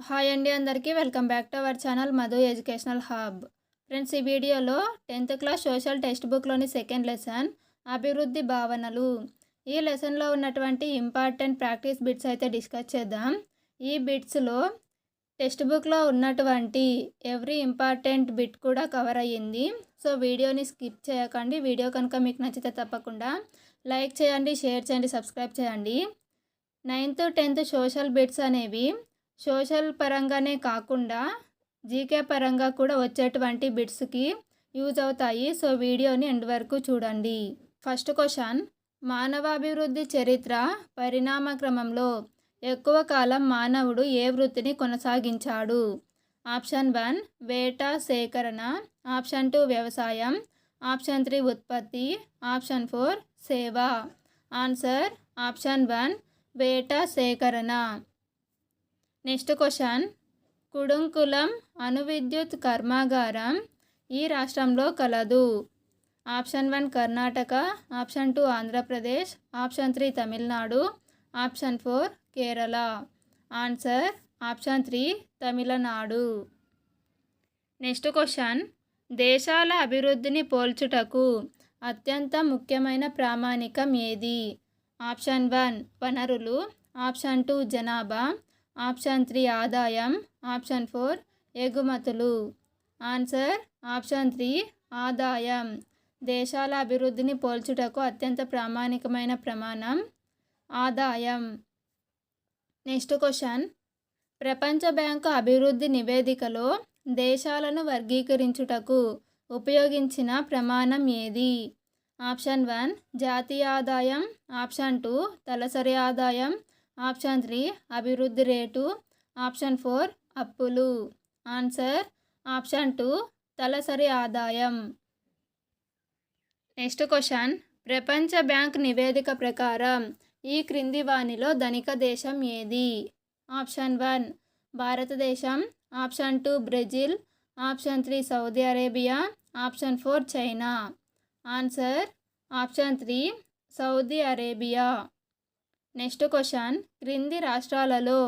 Hi అండి అందరికీ welcome back to our channel Madhu educational hub. Friends, ఈ వీడియోలో 10th క్లాస్ సోషల్ టెక్స్ట్ బుక్లోని సెకండ్ లెసన్ అభివృద్ధి భావనలు. ఈ లెసన్లో ఉన్నటువంటి ఇంపార్టెంట్ ప్రాక్టీస్ బిట్స్ అయితే డిస్కస్ చేద్దాం. ఈ బిట్స్లో టెక్స్ట్ బుక్లో ఉన్నటువంటి ఎవ్రీ ఇంపార్టెంట్ బిట్ కూడా కవర్ అయ్యింది. సో వీడియోని స్కిప్ చేయకండి. వీడియో కనుక మీకు నచ్చితే తప్పకుండా లైక్ చేయండి, షేర్ చేయండి, సబ్స్క్రైబ్ చేయండి. 9th 10th సోషల్ బిట్స్ అనేవి సోషల్ పరంగానే కాకుండా జీకే పరంగా కూడా వచ్చేటువంటి బిట్స్కి యూజ్ అవుతాయి. సో వీడియోని ఎండ్ వరకు చూడండి. ఫస్ట్ క్వశ్చన్, మానవాభివృద్ధి చరిత్ర పరిణామ క్రమంలో ఎక్కువ కాలం మానవుడు ఏ వృత్తిని కొనసాగించాడు? ఆప్షన్ 1 వేట సేకరణ, ఆప్షన్ 2 వ్యవసాయం, ఆప్షన్ 3 ఉత్పత్తి, ఆప్షన్ 4 సేవ. ఆన్సర్ ఆప్షన్ 1 వేట సేకరణ. నెక్స్ట్ క్వశ్చన్, కుడుంకులం అణు విద్యుత్ కర్మాగారం ఈ రాష్ట్రంలో కలదు? Option 1 Karnataka, option 2 Andhra Pradesh, option 3 Tamil Nadu, option 4 Kerala. Answer option 3 Tamil Nadu. Next question, దేశాల అభివృద్ధిని పోల్చుటకు అత్యంత ముఖ్యమైన ప్రామాణికం ఏది? ఆప్షన్ 1 వనరులు, ఆప్షన్ 2 జనాభా, ఆప్షన్ 3 ఆదాయం, ఆప్షన్ 4 ఎగుమతులు. ఆన్సర్ ఆప్షన్ 3 ఆదాయం. దేశాల అభివృద్ధిని పోల్చుటకు అత్యంత ప్రామాణికమైన ప్రమాణం ఆదాయం. నెక్స్ట్ క్వశ్చన్, ప్రపంచ బ్యాంకు అభివృద్ధి నివేదికలో దేశాలను వర్గీకరించుటకు ఉపయోగించిన ప్రమాణం ఏది? ఆప్షన్ 1 జాతీయ ఆదాయం, ఆప్షన్ 2 తలసరి ఆదాయం, ఆప్షన్ 3 అభివృద్ధి రేటు, ఆప్షన్ 4 అప్పులు. ఆన్సర్ ఆప్షన్ 2 తలసరి ఆదాయం. నెక్స్ట్ క్వశ్చన్, ప్రపంచ బ్యాంక్ నివేదిక ప్రకారం ఈ క్రింది వానిలో ధనిక దేశం ఏది? ఆప్షన్ 1 భారతదేశం, option 2 Brazil, option 3 Saudi Arabia, option 4 China. Answer option 3 Saudi Arabia. Next question, క్రింది రాష్ట్రాలలో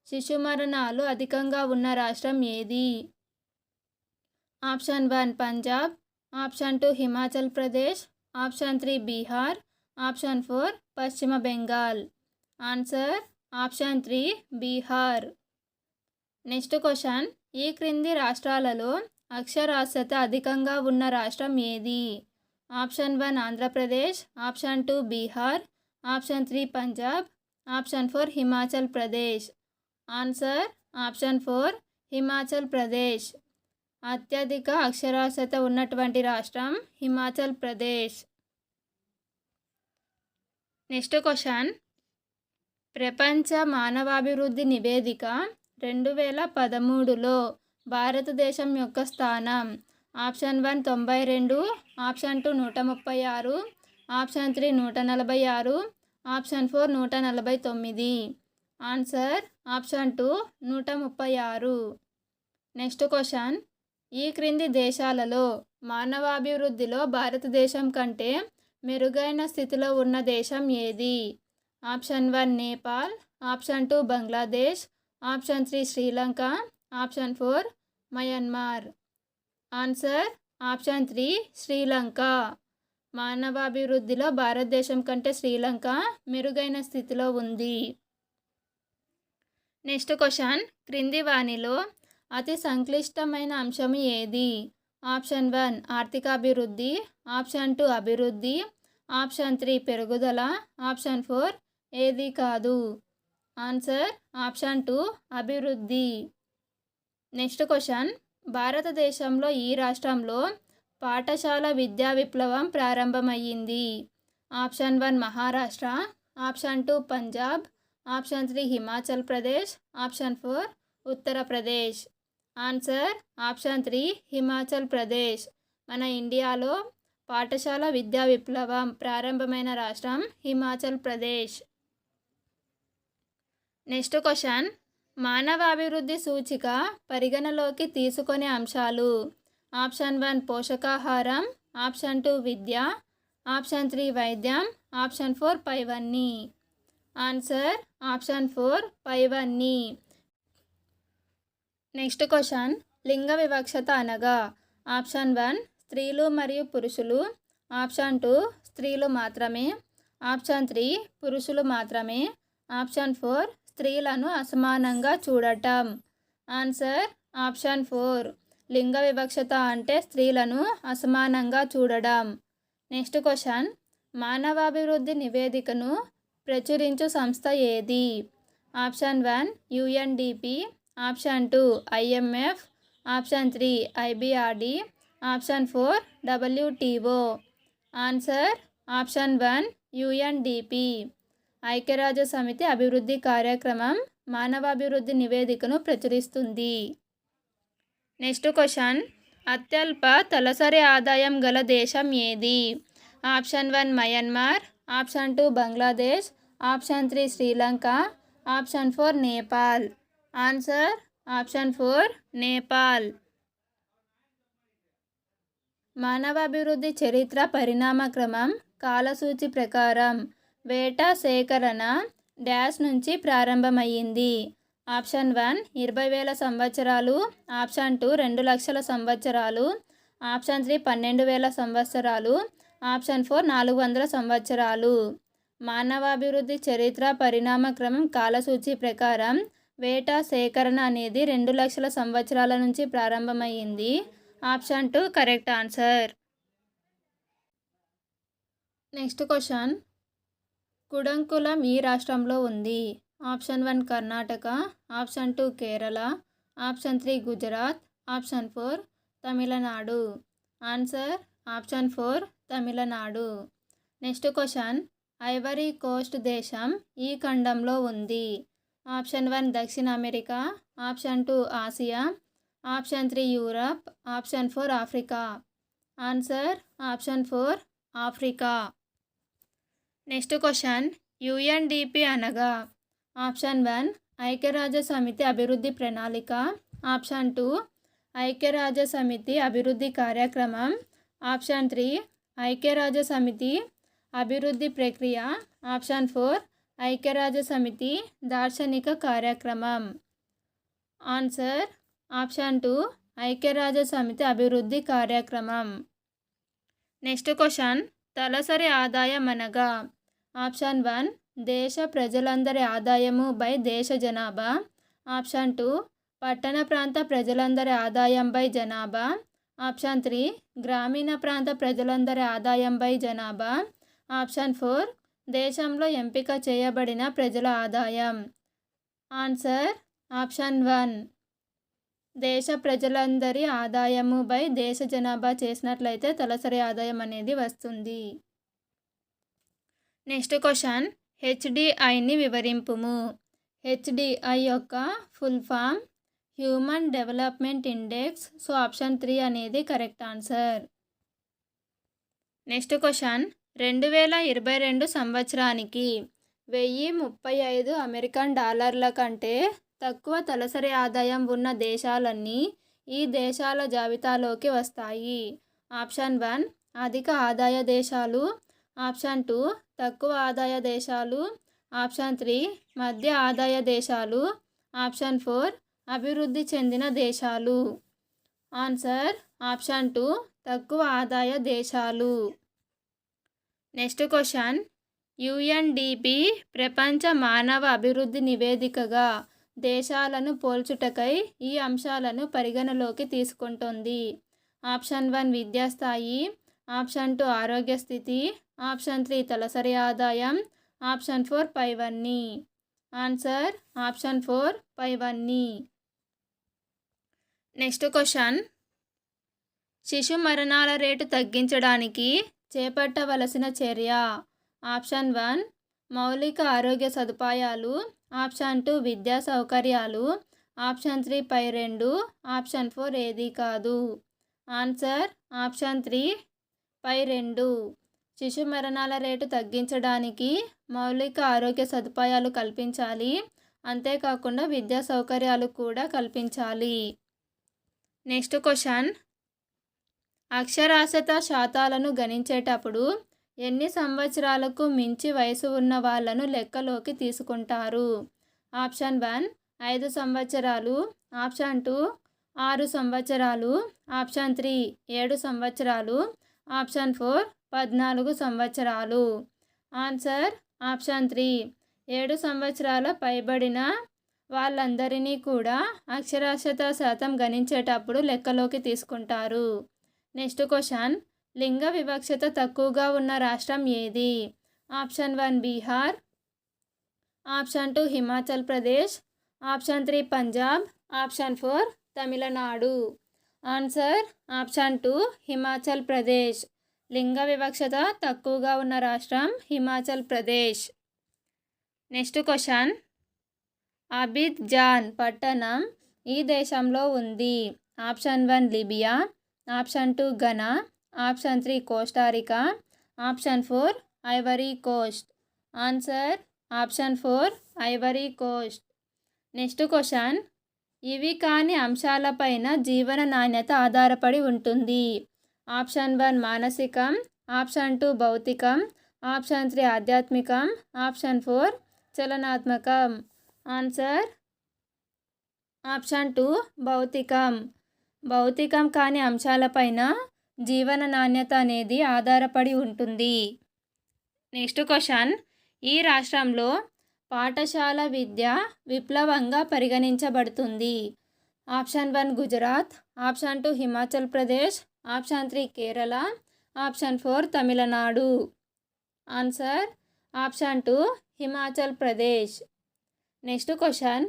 శిశు మరణాలు అధికంగా ఉన్న రాష్ట్రం ఏది? Option 1 Punjab, option 2 Himachal Pradesh, option 3 Bihar, option 4 పశ్చిమ Bengal. Answer option 3 Bihar. Next question, ఈ క్రింది రాష్ట్రాలలో అక్షరాస్యత అధికంగా ఉన్న రాష్ట్రం ఏది? Option 1 Andhra Pradesh, option 2 Bihar, option 3 Punjab, option 4 Himachal Pradesh. Answer option 4 Himachal Pradesh. అత్యధిక అక్షరాస్యత ఉన్నటువంటి రాష్ట్రం హిమాచల్ ప్రదేశ్. నెక్స్ట్ క్వశ్చన్, ప్రపంచ మానవాభివృద్ధి నివేదిక 2013లో భారతదేశం యొక్క స్థానం? Option 1 92, option 2 136, option 3 146, option 4 149. Answer option 2 136. Next question, ఈ క్రింది దేశాలలో మానవాభివృద్ధిలో భారతదేశం కంటే మెరుగైన స్థితిలో ఉన్న దేశం ఏది? Option 1 Nepal, option 2 Bangladesh, option 3 Sri Lanka, option 4 Myanmar. Answer option 3 Sri Lanka. మానవాభివృద్ధిలో భారతదేశం కంటే శ్రీలంక మెరుగైన స్థితిలో ఉంది. నెక్స్ట్ క్వశ్చన్, క్రింది వానిలో అతి సంక్లిష్టమైన అంశం ఏది? ఆప్షన్ 1 ఆర్థికాభివృద్ధి, ఆప్షన్ 2 అభివృద్ధి, ఆప్షన్ 3 పెరుగుదల, ఆప్షన్ 4 ఏది కాదు. ఆన్సర్ ఆప్షన్ 2 అభివృద్ధి. నెక్స్ట్ క్వశ్చన్, భారతదేశంలో ఈ రాష్ట్రంలో పాఠశాల విద్యా విప్లవం ప్రారంభమయ్యింది? Option 1 Maharashtra, option 2 Punjab, option 3 Himachal Pradesh, option 4 Uttar Pradesh. Answer option 3 Himachal Pradesh. మన ఇండియాలో పాఠశాల విద్యా విప్లవం ప్రారంభమైన రాష్ట్రం హిమాచల్ ప్రదేశ్. నెక్స్ట్ క్వశ్చన్, మానవాభివృద్ధి సూచిక పరిగణలోకి తీసుకునే అంశాలు? ఆప్షన్ 1 పోషకాహారం, ఆప్షన్ 2 విద్య, ఆప్షన్ 3 వైద్యం, ఆప్షన్ 4 పైవన్నీ. ఆన్సర్ ఆప్షన్ 4 పైవన్నీ. నెక్స్ట్ క్వశ్చన్, లింగ వివక్షత అనగా ఆప్షన్ 1 స్త్రీలు మరియు పురుషులు, ఆప్షన్ 2 స్త్రీలు మాత్రమే, ఆప్షన్ 3 పురుషులు మాత్రమే, ఆప్షన్ 4 స్త్రీలను అసమానంగా చూడటం. Answer option 4. లింగ వివక్షత అంటే స్త్రీలను అసమానంగా చూడడం. నెక్స్ట్ క్వశ్చన్, మానవాభివృద్ధి నివేదికను ప్రచురించు సంస్థ ఏది? Option 1 UNDP, option 2 IMF, option 3 IBRD, option 4 WTO. Answer option 1 UNDP. ఐక్యరాజ్య సమితి అభివృద్ధి కార్యక్రమం మానవాభివృద్ధి నివేదికను ప్రచురిస్తుంది. నెక్స్ట్ క్వశ్చన్, అత్యల్ప తలసరి ఆదాయం గల దేశం ఏది? Option 1 Myanmar, option 2 Bangladesh, option 3 Sri Lanka, option 4 Nepal. Answer option 4 Nepal. మానవాభివృద్ధి చరిత్ర పరిణామ క్రమం కాలసూచి ప్రకారం వేటా సేకరణ డాష్ నుంచి ప్రారంభమయ్యింది. ఆప్షన్ 1 20,000 సంవత్సరాలు, ఆప్షన్ 2 2,00,000 సంవత్సరాలు, ఆప్షన్ 3 12,000 సంవత్సరాలు, ఆప్షన్ 4 400 సంవత్సరాలు. మానవాభివృద్ధి చరిత్ర పరిణామ క్రమం కాలసూచి ప్రకారం వేటా సేకరణ అనేది 2,00,000 సంవత్సరాల నుంచి ప్రారంభమయ్యింది. Option 2 correct answer. Next question, Kudankulam ఈ రాష్ట్రంలో ఉంది? Option 1 Karnataka, option 2 Kerala, option 3 Gujarat, option 4 Tamil Nadu. Answer option 4 Tamil Nadu. Next question, Ivory Coast దేశం ఈ ఖండంలో ఉంది? ఆప్షన్ 1 దక్షిణ America, option 2 Asia, option 3 Europe, option 4 Africa. Answer option 4 Africa. Next question, UNDP అనగా ఆప్షన్ 1 ఐక్యరాజ్య సమితి అభివృద్ధి ప్రణాళిక, ఆప్షన్ 2 ఐక్యరాజ్య సమితి అభివృద్ధి కార్యక్రమం, ఆప్షన్ 3 ఐక్యరాజ్య సమితి అభివృద్ధి ప్రక్రియ, ఆప్షన్ 4 ఐక్యరాజ్య సమితి దార్శనిక కార్యక్రమం. ఆన్సర్ ఆప్షన్ 2 ఐక్యరాజ్య సమితి అభివృద్ధి కార్యక్రమం. నెక్స్ట్ క్వశ్చన్, తలసరి ఆదాయం అనగా ఆప్షన్ 1 దేశ ప్రజలందరి ఆదాయము బై దేశ జనాభా, ఆప్షన్ 2 పట్టణ ప్రాంత ప్రజలందరి ఆదాయం బై జనాభా, ఆప్షన్ 3 గ్రామీణ ప్రాంత ప్రజలందరి ఆదాయం బై జనాభా, ఆప్షన్ 4 దేశంలో ఎంపిక చేయబడిన ప్రజల ఆదాయం. ఆన్సర్ ఆప్షన్ 1 దేశ ప్రజలందరి ఆదాయము బై దేశ జనాభా చేసినట్లయితే తలసరి ఆదాయం అనేది వస్తుంది. నెక్స్ట్ క్వశ్చన్, హెచ్డిఐని వివరింపుము. హెచ్డిఐ యొక్క full form human development index. So option 3 అనేది కరెక్ట్ ఆన్సర్. నెక్స్ట్ క్వశ్చన్, 2022 సంవత్సరానికి 1035 అమెరికన్ డాలర్ల కంటే తక్కువ తలసరి ఆదాయం ఉన్న దేశాలన్నీ ఈ దేశాల జాబితాలోకి వస్తాయి. ఆప్షన్ 1 అధిక ఆదాయ దేశాలు, ఆప్షన్ 2 తక్కువ ఆదాయ దేశాలు, ఆప్షన్ 3 మధ్య ఆదాయ దేశాలు, ఆప్షన్ 4 అభివృద్ధి చెందిన దేశాలు. ఆన్సర్ ఆప్షన్ 2 తక్కువ ఆదాయ దేశాలు. నెక్స్ట్ క్వశ్చన్, యుఎన్డిపి ప్రపంచ మానవ అభివృద్ధి నివేదికగా దేశాలను పోల్చుటకై ఈ అంశాలను పరిగణలోకి తీసుకుంటుంది. ఆప్షన్ 1 విద్యాస్థాయి, ఆప్షన్ 2 ఆరోగ్య స్థితి, ఆప్షన్ 3 తలసరి ఆదాయం, ఆప్షన్ 4 పైవన్నీ. ఆన్సర్ ఆప్షన్ 4 పైవన్నీ. నెక్స్ట్ క్వశ్చన్, శిశు మరణాల రేటు తగ్గించడానికి చేపట్టవలసిన చర్య. ఆప్షన్ 1 మౌలిక ఆరోగ్య సదుపాయాలు, ఆప్షన్ 2 విద్యా సౌకర్యాలు, ఆప్షన్ 3 పై 2, ఆప్షన్ 4 ఏది కాదు. ఆన్సర్ ఆప్షన్ 3 పై 2. శిశు మరణాల రేటు తగ్గించడానికి మౌలిక ఆరోగ్య సదుపాయాలు కల్పించాలి, అంతేకాకుండా విద్యా సౌకర్యాలు కూడా కల్పించాలి. నెక్స్ట్ క్వశ్చన్, అక్షరాస్యత శాతాలను గణించేటప్పుడు ఎన్ని సంవత్సరాలకు మించి వయసు ఉన్న వాళ్ళను లెక్కలోకి తీసుకుంటారు. ఆప్షన్ 1 5 సంవత్సరాలు, ఆప్షన్ 2 6 సంవత్సరాలు, ఆప్షన్ 3 7 సంవత్సరాలు, ఆప్షన్ 4 14 సంవత్సరాలు. ఆన్సర్ ఆప్షన్ 3 7 సంవత్సరాల పైబడిన వాళ్ళందరినీ కూడా అక్షరాస్యత శాతం గణించేటప్పుడు లెక్కలోకి తీసుకుంటారు. నెక్స్ట్ క్వశ్చన్, లింగ వివక్షత తక్కువగా ఉన్న రాష్ట్రం ఏది? Option 1 Bihar, option 2 Himachal Pradesh, option 3 Punjab, option 4 Tamil Nadu. Answer option 2 Himachal Pradesh. లింగ వివక్షత తక్కువగా ఉన్న రాష్ట్రం Himachal Pradesh. Next question, Abidjan పట్టణం ఈ దేశంలో ఉంది? Option 1 Libya, option 2 Ghana, option 3 Costa Rica, option 4 Ivory Coast. Answer option 4 Ivory Coast. Next question, ఇవి కాని అంశాలపైన జీవన నాణ్యత ఆధారపడి ఉంటుంది? ఆప్షన్ 1 మానసికం, ఆప్షన్ 2 భౌతికం, ఆప్షన్ 3 ఆధ్యాత్మికం, ఆప్షన్ 4 చలనాత్మకం. ఆన్సర్ ఆప్షన్ 2 భౌతికం. భౌతికం కాని అంశాలపైన జీవన నాణ్యత అనేది ఆధారపడి ఉంటుంది. నెక్స్ట్ క్వశ్చన్, ఈ రాష్ట్రంలో పాఠశాల విద్య విప్లవంగా పరిగణించబడుతుంది? Option 1 Gujarat, option 2 Himachal Pradesh, option 3 Kerala, option 4 Tamil Nadu. Answer option 2 Himachal Pradesh. Next question,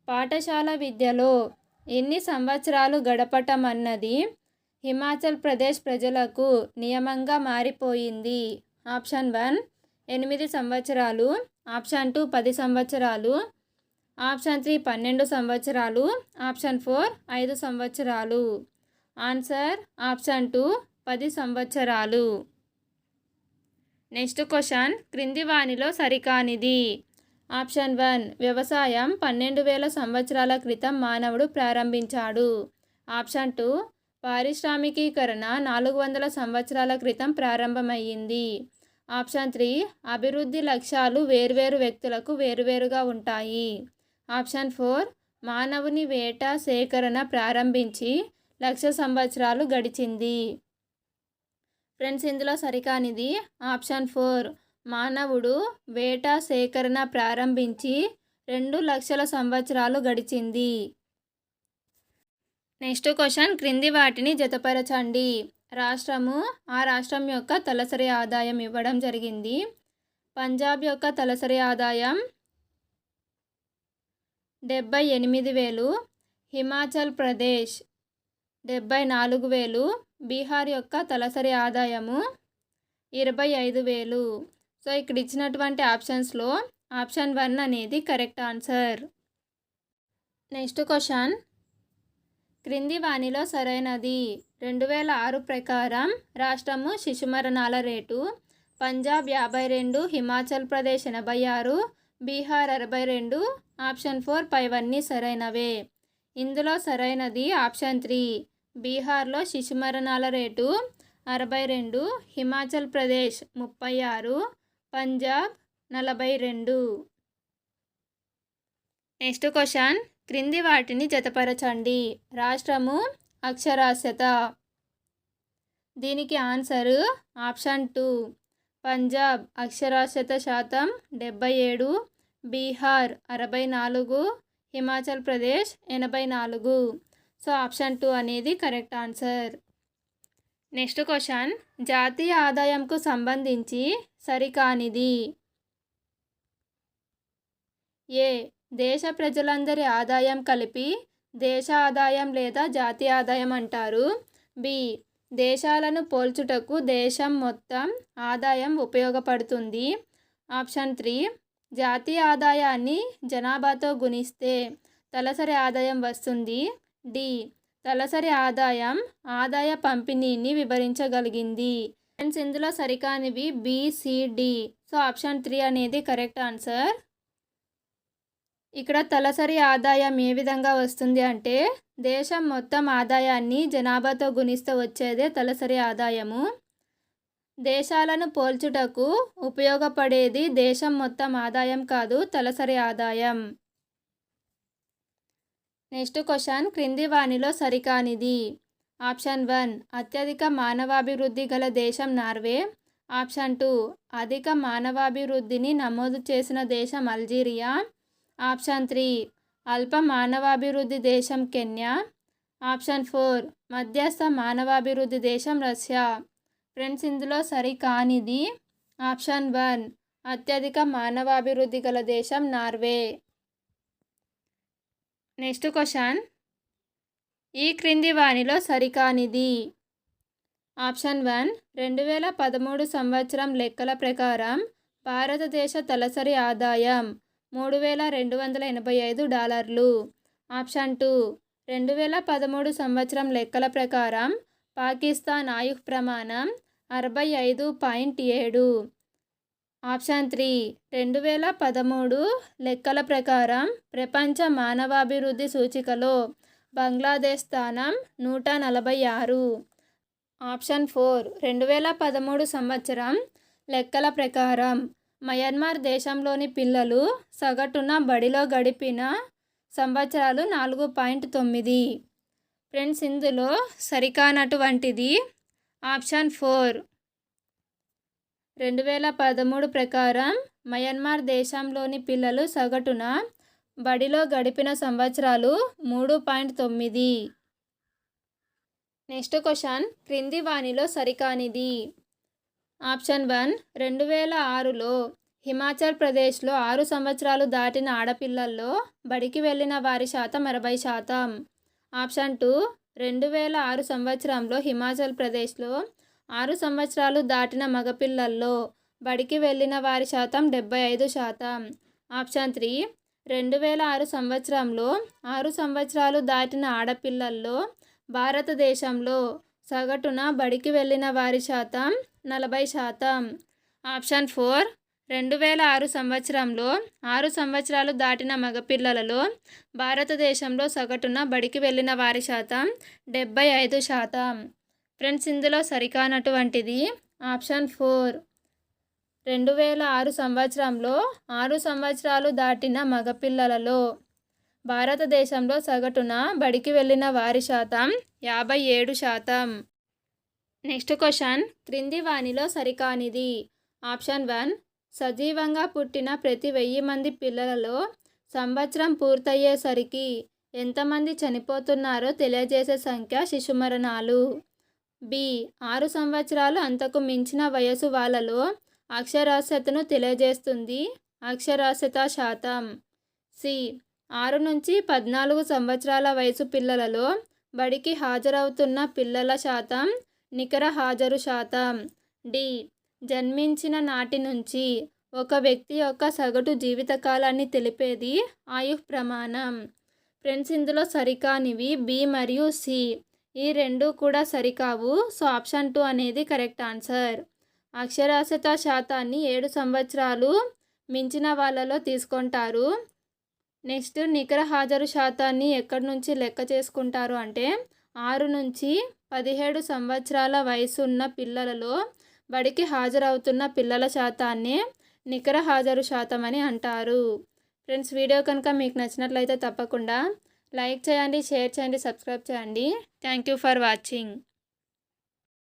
పాఠశాల విద్యలో ఎన్ని సంవత్సరాలు గడపటం అన్నది హిమాచల్ ప్రదేశ్ ప్రజలకు నియమంగా మారిపోయింది? ఆప్షన్ 1 8 సంవత్సరాలు, ఆప్షన్ 2 10 సంవత్సరాలు, ఆప్షన్ 3 12 సంవత్సరాలు, ఆప్షన్ 4 5 సంవత్సరాలు. ఆన్సర్ ఆప్షన్ 2 10 సంవత్సరాలు. నెక్స్ట్ క్వశ్చన్, క్రింది వానిలో సరికానిది? ఆప్షన్ 1 వ్యవసాయం 12,000 సంవత్సరాల క్రితం మానవుడు ప్రారంభించాడు. ఆప్షన్ 2 పారిశ్రామికీకరణ 400 సంవత్సరాల క్రితం ప్రారంభమయ్యింది. ఆప్షన్ 3 అభివృద్ధి లక్ష్యాలు వేర్వేరు వ్యక్తులకు వేరువేరుగా ఉంటాయి. ఆప్షన్ 4 మానవుని వేట సేకరణ ప్రారంభించి 1,00,000 సంవత్సరాలు గడిచింది. ఫ్రెండ్స్, ఇందులో సరికానిది ఆప్షన్ 4 మానవుడు వేట సేకరణ ప్రారంభించి 2,00,000 సంవత్సరాలు గడిచింది. నెక్స్ట్ క్వశ్చన్, క్రింది వాటిని జతపరచండి. రాష్ట్రము, ఆ రాష్ట్రం యొక్క తలసరి ఆదాయం ఇవ్వడం జరిగింది. పంజాబ్ యొక్క తలసరి ఆదాయం 78,000, హిమాచల్ ప్రదేశ్ 74,000, బీహార్ యొక్క తలసరి ఆదాయము 25,000. సో ఇక్కడ ఇచ్చినటువంటి ఆప్షన్స్లో ఆప్షన్ 1 అనేది కరెక్ట్ ఆన్సర్. నెక్స్ట్ క్వశ్చన్, క్రింది వానిలో సరైనది? 2006 ప్రకారం రాష్ట్రము శిశు మరణాల రేటు పంజాబ్ 52, హిమాచల్ ప్రదేశ్ 86, బీహార్ 62, ఆప్షన్ 4 పైవన్నీ సరైనవే. ఇందులో సరైనది ఆప్షన్ 3 బీహార్లో శిశు మరణాల rate 62, Himachal Pradesh 36, Punjab 42. Next question, క్రింది వాటిని జతపరచండి. రాష్ట్రము అక్షరాస్యత, దీనికి ఆన్సర్ ఆప్షన్ 2 పంజాబ్ అక్షరాస్యత శాతం 77, బీహార్ 64, హిమాచల్ ప్రదేశ్ 84. సో ఆప్షన్ 2 అనేది కరెక్ట్ ఆన్సర్. నెక్స్ట్ క్వశ్చన్, జాతీయ ఆదాయంకు సంబంధించి సరికానిది? ఏ దేశ ప్రజలందరి ఆదాయం కలిపి దేశ ఆదాయం లేదా జాతీయ ఆదాయం అంటారు. బి దేశాలను పోల్చుటకు దేశం మొత్తం ఆదాయం ఉపయోగపడుతుంది. ఆప్షన్ 3 జాతీయ ఆదాయాన్ని జనాభాతో గుణిస్తే తలసరి ఆదాయం వస్తుంది. డి తలసరి ఆదాయం ఆదాయ పంపిణీని వివరించగలిగింది. ఫ్రెండ్స్, ఇందులో సరికానివి బిసిడి. సో ఆప్షన్ 3 అనేది కరెక్ట్ ఆన్సర్. ఇక్కడ తలసరి ఆదాయం ఏ విధంగా వస్తుంది అంటే దేశం మొత్తం ఆదాయాన్ని జనాభాతో గుణిస్తే వచ్చేదే తలసరి ఆదాయము. దేశాలను పోల్చుటకు ఉపయోగపడేది దేశం మొత్తం ఆదాయం కాదు, తలసరి ఆదాయం. నెక్స్ట్ క్వశ్చన్ క్రింది వానిలో సరికానిది. ఆప్షన్ 1 అత్యధిక మానవాభివృద్ధి గల దేశం నార్వే. ఆప్షన్ 2 అధిక మానవాభివృద్ధిని నమోదు చేసిన దేశం అల్జీరియా. ఆప్షన్ 3 అల్ప మానవాభివృద్ధి దేశం కెన్యా. ఆప్షన్ 4 మధ్యస్థ మానవాభివృద్ధి దేశం రష్యా. ఫ్రెండ్స్, ఇందులో సరికానిది ఆప్షన్ 1 అత్యధిక మానవాభివృద్ధి గల దేశం నార్వే. నెక్స్ట్ క్వశ్చన్ ఈ క్రింది వానిలో సరికానిది. ఆప్షన్ 1 2013 సంవత్సరం లెక్కల ప్రకారం భారతదేశ తలసరి ఆదాయం $3,285. ఆప్షన్ 2 2013 సంవత్సరం లెక్కల ప్రకారం పాకిస్తాన్ ఆయుష్ ప్రమాణం 65.7. ఆప్షన్ 3 2013 లెక్కల ప్రకారం ప్రపంచ మానవాభివృద్ధి సూచికలో బంగ్లాదేశ్ స్థానం 146. ఆప్షన్ 4 2013 సంవత్సరం లెక్కల ప్రకారం మయన్మార్ దేశంలోని పిల్లలు సగటున బడిలో గడిపిన సంవత్సరాలు 4.9. ఫ్రెండ్స్, ఇందులో సరికానటువంటిది ఆప్షన్ 4 2013 ప్రకారం మయన్మార్ దేశంలోని పిల్లలు సగటున బడిలో గడిపిన సంవత్సరాలు 3.9. నెక్స్ట్ క్వశ్చన్ క్రింది వానిలో సరికానిది. ఆప్షన్ 1 2006లో హిమాచల్ ప్రదేశ్లో 6 సంవత్సరాలు దాటిన ఆడపిల్లల్లో బడికి వెళ్ళిన వారి శాతం 60%. ఆప్షన్ 2 2006 సంవత్సరంలో హిమాచల్ ప్రదేశ్లో 6 సంవత్సరాలు దాటిన మగపిల్లల్లో బడికి వెళ్ళిన వారి శాతం 75%. ఆప్షన్ 3 2006 సంవత్సరంలో 6 సంవత్సరాలు దాటిన ఆడపిల్లల్లో భారతదేశంలో సగటున బడికి వెళ్ళిన వారి శాతం 40%. ఆప్షన్ 4 2006 సంవత్సరంలో 6 సంవత్సరాలు దాటిన మగపిల్లలలో భారతదేశంలో సగటున బడికి వెళ్ళిన వారి శాతం 75%. ఫ్రెండ్స్, ఇందులో సరికానటువంటిది ఆప్షన్ 4 2006 సంవత్సరంలో 6 సంవత్సరాలు దాటిన మగపిల్లలలో భారతదేశంలో సగటున బడికి వెళ్ళిన వారి శాతం 57%. నెక్స్ట్ క్వశ్చన్ క్రింది వానిలో సరికానిది. ఆప్షన్ 1 సజీవంగా పుట్టిన ప్రతి 1000 మంది పిల్లలలో సంవత్సరం పూర్తయ్యేసరికి ఎంతమంది చనిపోతున్నారో తెలియజేసే సంఖ్య శిశు మరణాలు. బి 6 సంవత్సరాలు అంతకు మించిన వయసు వాళ్ళలో అక్షరాస్యతను తెలియజేస్తుంది అక్షరాస్యత శాతం. సి 6 నుంచి 14 సంవత్సరాల వయసు పిల్లలలో బడికి హాజరవుతున్న పిల్లల శాతం నికర హాజరు శాతం. డి జన్మించిన నాటి నుంచి ఒక వ్యక్తి యొక్క సగటు జీవితకాలాన్ని తెలిపేది ఆయుష్ ప్రమాణం. ఫ్రెండ్స్, ఇందులో సరికానివి బి మరియు సి. ఈ రెండు కూడా సరికావు. సో ఆప్షన్ 2 అనేది కరెక్ట్ ఆన్సర్. అక్షరాస్యత శాతాన్ని 7 సంవత్సరాలు మించిన వాళ్ళలో తీసుకుంటారు. నెక్స్ట్ నికర హాజరు శాతాన్ని ఎక్కడి నుంచి లెక్క చేసుకుంటారు అంటే 6 నుంచి 17 సంవత్సరాల వయసు ఉన్న పిల్లలలో బడికి హాజరవుతున్న పిల్లల శాతాన్ని నికర హాజరు శాతం అని అంటారు. ఫ్రెండ్స్, వీడియో కనుక మీకు నచ్చినట్లయితే తప్పకుండా లైక్ చేయండి, షేర్ చేయండి, సబ్స్క్రైబ్ చేయండి. Thank you for watching.